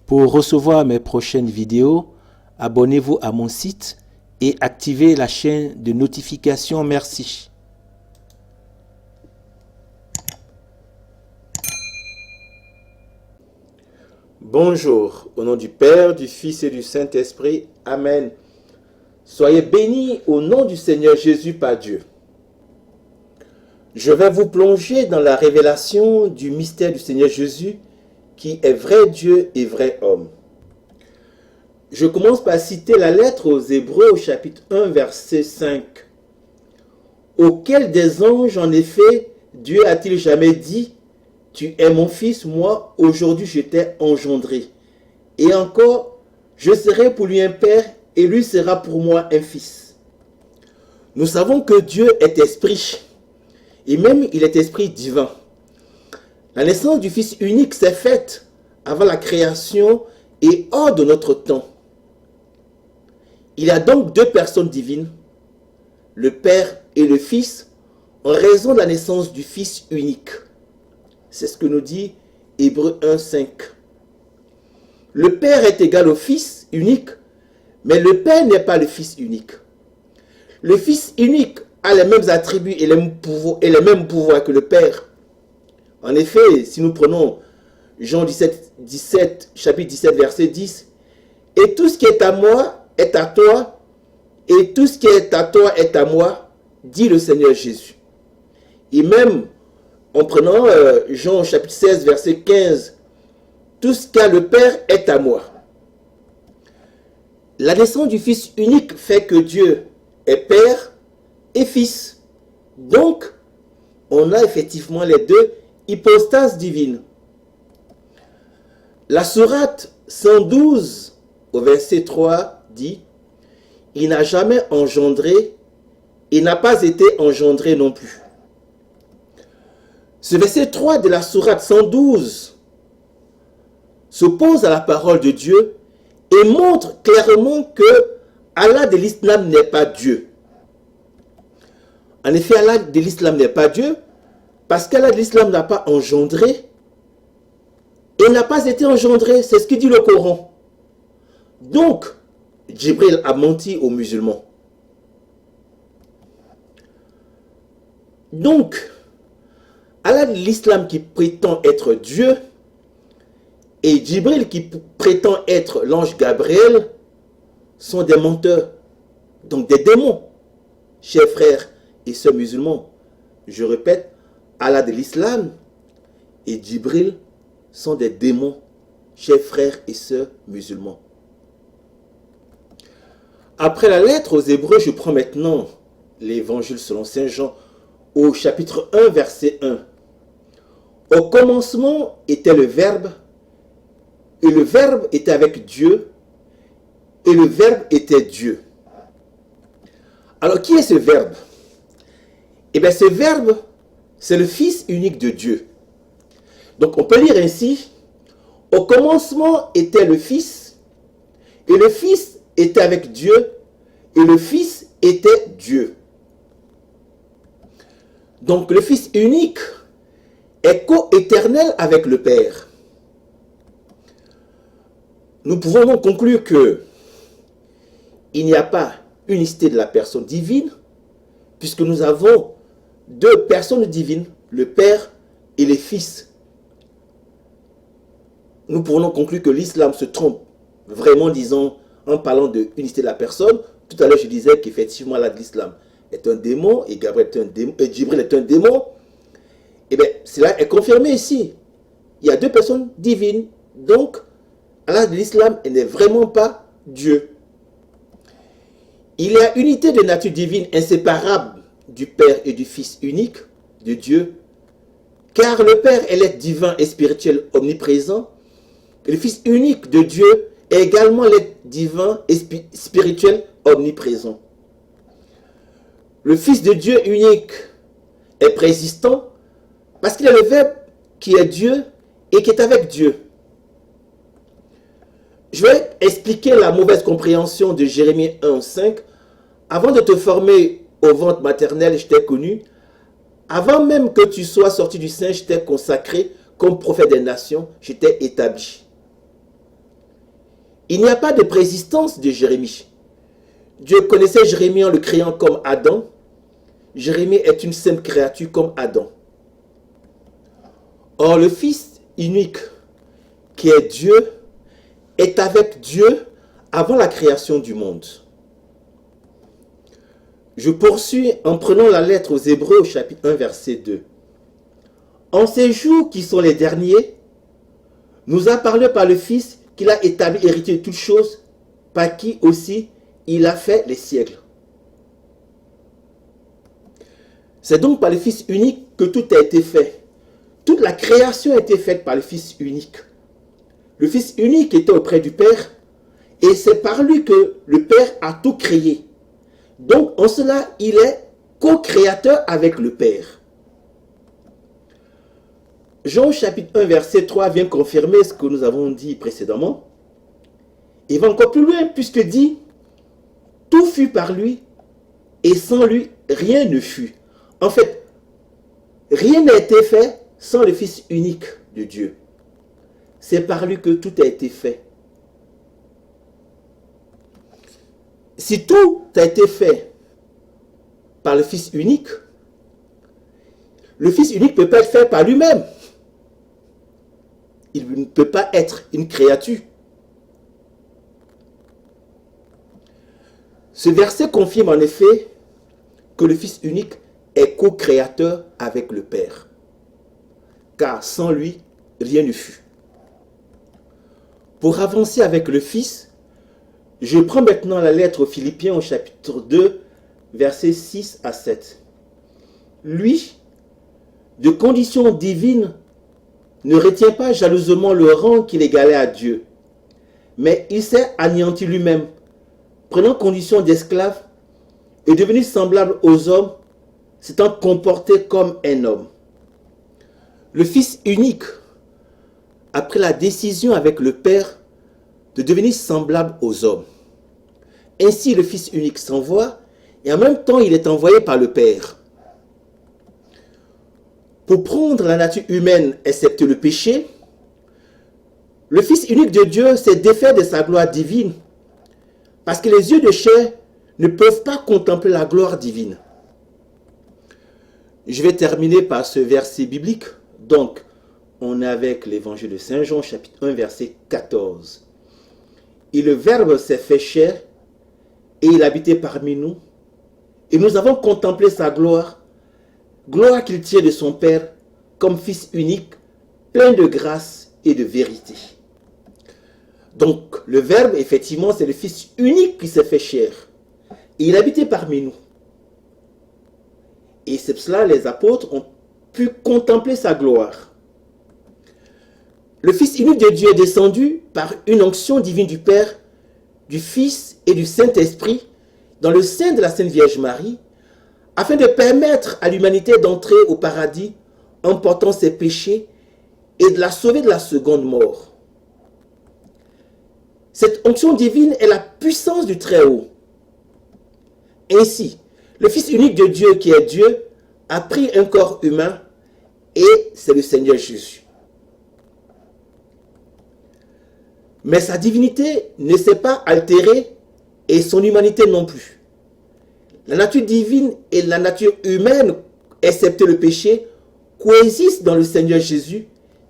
Pour recevoir mes prochaines vidéos, abonnez-vous à mon site et activez la chaîne de notification. Merci. Bonjour, au nom du Père, du Fils et du Saint-Esprit. Amen. Soyez bénis au nom du Seigneur Jésus par Dieu. Je vais vous plonger dans la révélation du mystère du Seigneur Jésus, qui est vrai Dieu et vrai homme. Je commence par citer la lettre aux Hébreux au chapitre 1, verset 5. Auquel des anges, en effet, Dieu a-t-il jamais dit: tu es mon fils, moi, aujourd'hui je t'ai engendré. Et encore, je serai pour lui un père, et lui sera pour moi un fils. Nous savons que Dieu est esprit, et même il est esprit divin. La naissance du Fils unique s'est faite avant la création et hors de notre temps. Il y a donc deux personnes divines, le Père et le Fils, en raison de la naissance du Fils unique. C'est ce que nous dit Hébreux 1, 5. Le Père est égal au Fils unique, mais le Père n'est pas le Fils unique. Le Fils unique a les mêmes attributs et les mêmes pouvoirs que le Père. En effet, si nous prenons Jean 17, chapitre 17, verset 10, « Et tout ce qui est à moi est à toi, et tout ce qui est à toi est à moi, dit le Seigneur Jésus. » Et même en prenant Jean chapitre 16, verset 15, « Tout ce qu'a le Père est à moi. » La naissance du Fils unique fait que Dieu est Père et Fils. Donc, on a effectivement les deux hypostases divines. La sourate 112, au verset 3, dit « Il n'a jamais engendré et n'a pas été engendré non plus. » Ce verset 3 de la sourate 112 s'oppose à la parole de Dieu et montre clairement que Allah de l'islam n'est pas Dieu. En effet, Allah de l'islam n'est pas Dieu parce qu'Allah de l'islam n'a pas engendré et n'a pas été engendré. C'est ce que dit le Coran. Donc, Djibril a menti aux musulmans. Donc, Allah de l'islam qui prétend être Dieu et Djibril qui prétend être l'ange Gabriel sont des menteurs, donc des démons. Chers frères et sœurs musulmans, je répète, Allah de l'islam et Djibril sont des démons, chers frères et sœurs musulmans. Après la lettre aux Hébreux, je prends maintenant l'évangile selon Saint Jean au chapitre 1, verset 1. Au commencement était le Verbe, et le Verbe était avec Dieu, et le Verbe était Dieu. Alors, qui est ce Verbe? Eh bien, ce Verbe, c'est le Fils unique de Dieu. Donc, on peut lire ainsi, au commencement était le Fils, et le Fils était avec Dieu, et le Fils était Dieu. Donc, le Fils unique est co-éternel avec le Père. Nous pouvons donc conclure que il n'y a pas unicité de la personne divine, puisque nous avons deux personnes divines, le Père et le Fils. Nous pourrons conclure que l'islam se trompe vraiment, disons, en parlant de unicité de la personne. Tout à l'heure, je disais qu'effectivement, Allah de l'islam est un démon, et Gabriel est un démon, et Djibril est un démon. Eh bien, cela est confirmé ici. Il y a deux personnes divines. Donc, Allah de l'islam n'est vraiment pas Dieu. Il y a unité de nature divine inséparable du Père et du Fils unique de Dieu, car le Père est l'être divin et spirituel omniprésent, et le Fils unique de Dieu est également l'être divin et spirituel omniprésent. Le Fils de Dieu unique est préexistant parce qu'il est le Verbe qui est Dieu et qui est avec Dieu. Je vais expliquer la mauvaise compréhension de Jérémie 1, 5. Avant de te former au ventre maternel, je t'ai connu. Avant même que tu sois sorti du sein, je t'ai consacré comme prophète des nations, je t'ai établi. Il n'y a pas de préexistence de Jérémie. Dieu connaissait Jérémie en le créant comme Adam. Jérémie est une simple créature comme Adam. Or, le Fils unique, qui est Dieu, est avec Dieu avant la création du monde. Je poursuis en prenant la lettre aux Hébreux au chapitre 1, verset 2. En ces jours qui sont les derniers, nous a parlé par le Fils qu'il a établi héritier de toutes choses, par qui aussi il a fait les siècles. C'est donc par le Fils unique que tout a été fait. Toute la création a été faite par le Fils unique. Le Fils unique était auprès du Père, et c'est par lui que le Père a tout créé. Donc, en cela, il est co-créateur avec le Père. Jean chapitre 1, verset 3 vient confirmer ce que nous avons dit précédemment. Il va encore plus loin puisque dit « Tout fut par lui et sans lui, rien ne fut ». En fait, rien n'a été fait sans le Fils unique de Dieu. C'est par lui que tout a été fait. Si tout a été fait par le Fils unique, le Fils unique ne peut pas être fait par lui-même. Il ne peut pas être une créature. Ce verset confirme en effet que le Fils unique est co-créateur avec le Père. Car sans lui, rien ne fut. Pour avancer avec le Fils, je prends maintenant la lettre aux Philippiens au chapitre 2, versets 6 à 7. Lui, de condition divine, ne retient pas jalousement le rang qu'il égalait à Dieu, mais il s'est anéanti lui-même, prenant condition d'esclave et devenu semblable aux hommes, s'étant comporté comme un homme. Le Fils unique a pris la décision avec le Père de devenir semblable aux hommes. Ainsi, le Fils unique s'envoie et en même temps, il est envoyé par le Père. Pour prendre la nature humaine, excepté le péché, le Fils unique de Dieu s'est défait de sa gloire divine parce que les yeux de chair ne peuvent pas contempler la gloire divine. Je vais terminer par ce verset biblique. Donc, on est avec l'évangile de Saint Jean, chapitre 1, verset 14. Et le Verbe s'est fait chair et il habitait parmi nous. Et nous avons contemplé sa gloire, gloire qu'il tient de son Père comme Fils unique, plein de grâce et de vérité. Donc, le Verbe, effectivement, c'est le Fils unique qui s'est fait chair. Et il habitait parmi nous. Et c'est cela, les apôtres ont pu contempler sa gloire. Le Fils unique de Dieu est descendu par une onction divine du Père, du Fils et du Saint-Esprit dans le sein de la Sainte Vierge Marie, afin de permettre à l'humanité d'entrer au paradis en portant ses péchés et de la sauver de la seconde mort. Cette onction divine est la puissance du Très-Haut. Ainsi, le Fils unique de Dieu qui est Dieu a pris un corps humain et c'est le Seigneur Jésus. Mais sa divinité ne s'est pas altérée et son humanité non plus. La nature divine et la nature humaine, excepté le péché, coexistent dans le Seigneur Jésus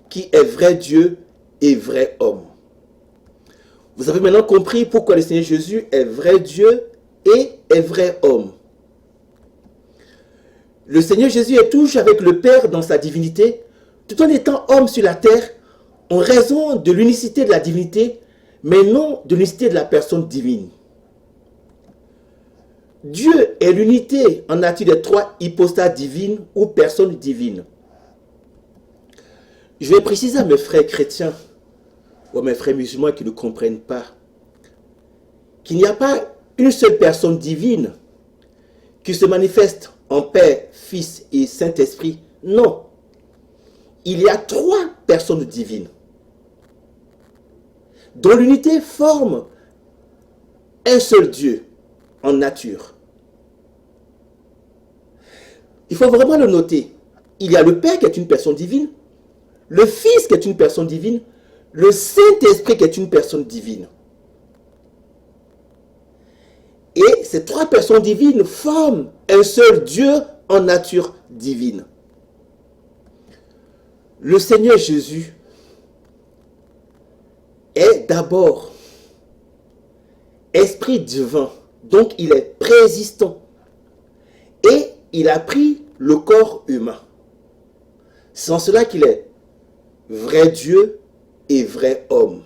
qui est vrai Dieu et vrai homme. Vous avez maintenant compris pourquoi le Seigneur Jésus est vrai Dieu et est vrai homme. Le Seigneur Jésus est toujours avec le Père dans sa divinité, tout en étant homme sur la terre, en raison de l'unicité de la divinité, mais non de l'unicité de la personne divine. Dieu est l'unité en nature des trois hypostases divines ou personnes divines. Je vais préciser à mes frères chrétiens ou à mes frères musulmans qui ne comprennent pas qu'il n'y a pas une seule personne divine qui se manifeste en Père, Fils et Saint-Esprit. Non. Il y a trois personnes divines dont l'unité forme un seul Dieu en nature. Il faut vraiment le noter. Il y a le Père qui est une personne divine, le Fils qui est une personne divine, le Saint-Esprit qui est une personne divine. Et ces trois personnes divines forment un seul Dieu en nature divine. Le Seigneur Jésus est d'abord esprit divin, donc il est préexistant. Et il a pris le corps humain. C'est en cela qu'il est vrai Dieu et vrai homme.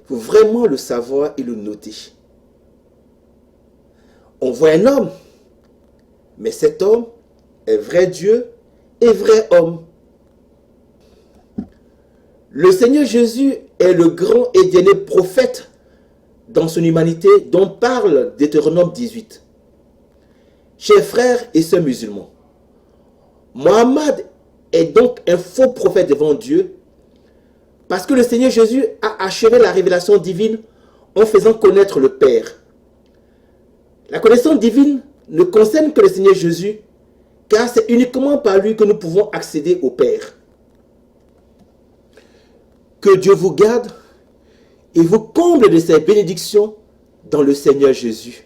Il faut vraiment le savoir et le noter. On voit un homme, mais cet homme est vrai Dieu et vrai homme. Le Seigneur Jésus est le grand et dernier prophète dans son humanité dont parle Deutéronome 18. Chers frères et sœurs musulmans, Mohammed est donc un faux prophète devant Dieu parce que le Seigneur Jésus a achevé la révélation divine en faisant connaître le Père. La connaissance divine ne concerne que le Seigneur Jésus car c'est uniquement par lui que nous pouvons accéder au Père. Que Dieu vous garde et vous comble de ses bénédictions dans le Seigneur Jésus.